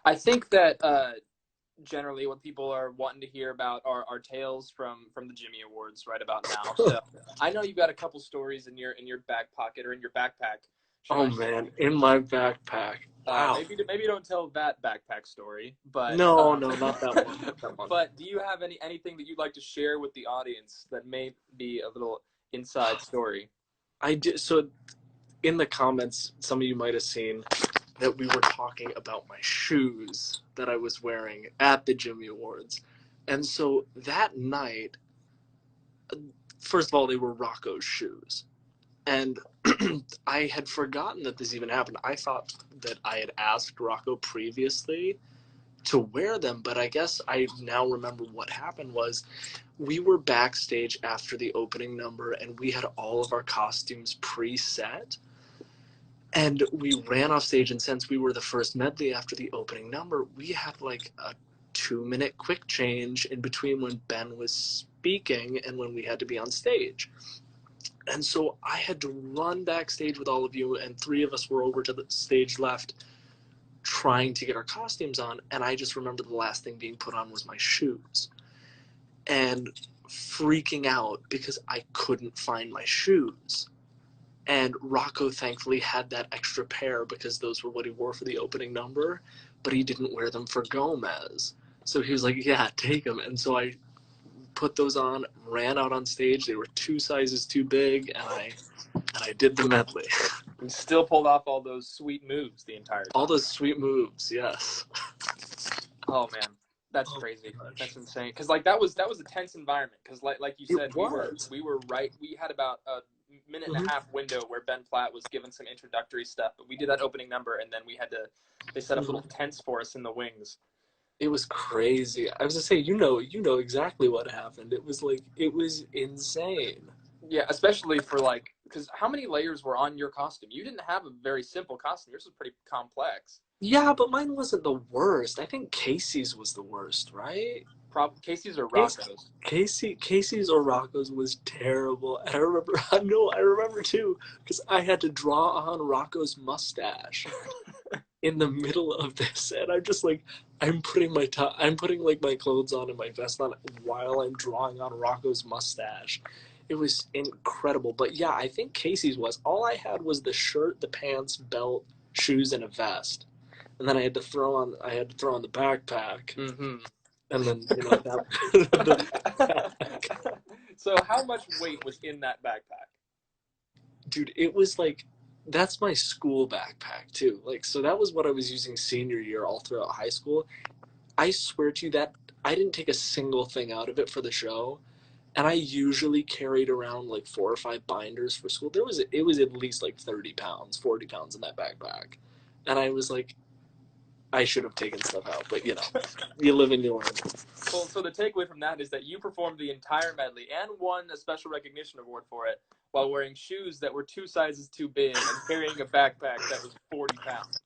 I think that generally what people are wanting to hear about are tales from the Jimmy Awards right about now. So I know you've got a couple stories in your back pocket or in your backpack. Should Oh I say? man, in my backpack. Wow. Maybe don't tell that backpack story, but No, no, not that one. Not that one. but do you have anything that you'd like to share with the audience that may be a little inside story? I did. So in the comments, some of you might have seen that we were talking about my shoes that I was wearing at the Jimmy Awards. And so that night, first of all, they were Rocco's shoes. And I had forgotten that this even happened. I thought that I had asked Rocco previously to wear them, but I guess I now remember what happened was we were backstage after the opening number and we had all of our costumes preset. And we ran off stage, and since we were the first medley after the opening number, we had like a 2-minute quick change in between when Ben was speaking and when we had to be on stage. And so I had to run backstage with all of you, and 3 of us were over to the stage left trying to get our costumes on, and I just remember the last thing being put on was my shoes. And freaking out because I couldn't find my shoes. And Rocco thankfully had that extra pair because those were what he wore for the opening number, but he didn't wear them for Gomez. So he was like, yeah, take them. And so I put those on, ran out on stage. They were 2 sizes too big, and I did the medley. And still pulled off all those sweet moves the entire time. All those sweet moves, yes. Oh man, that's crazy. That's insane. Because like that was a tense environment. Because like you said, we were right. We had about a minute and a half window where Ben Platt was given some introductory stuff, but we did that opening number, and then they set up little tents for us in the wings. It was crazy. I was gonna say, you know exactly what happened. It was insane. Yeah, especially for because how many layers were on your costume? You didn't have a very simple costume. Yours was pretty complex. Yeah, but mine wasn't the worst. I think Casey's was the worst, right? Casey's or Rocco's? Casey's or Rocco's was terrible. And I remember too, because I had to draw on Rocco's mustache in the middle of this, and I'm just like, I'm putting like my clothes on and my vest on while I'm drawing on Rocco's mustache. It was incredible. But yeah, I think Casey's was. All I had was the shirt, the pants, belt, shoes, and a vest. And then I had to throw on the backpack. Mm-hmm. And then, that. So how much weight was in that backpack? Dude, it was like, that's my school backpack too. Like, so that was what I was using senior year all throughout high school. I swear to you that I didn't take a single thing out of it for the show. And I usually carried around like 4 or 5 binders for school. It was at least like 30 pounds, 40 pounds in that backpack. And I was like, I should have taken stuff out, but you live and you learn. Well, so the takeaway from that is that you performed the entire medley and won a special recognition award for it while wearing shoes that were 2 sizes too big and carrying a backpack that was 40 pounds.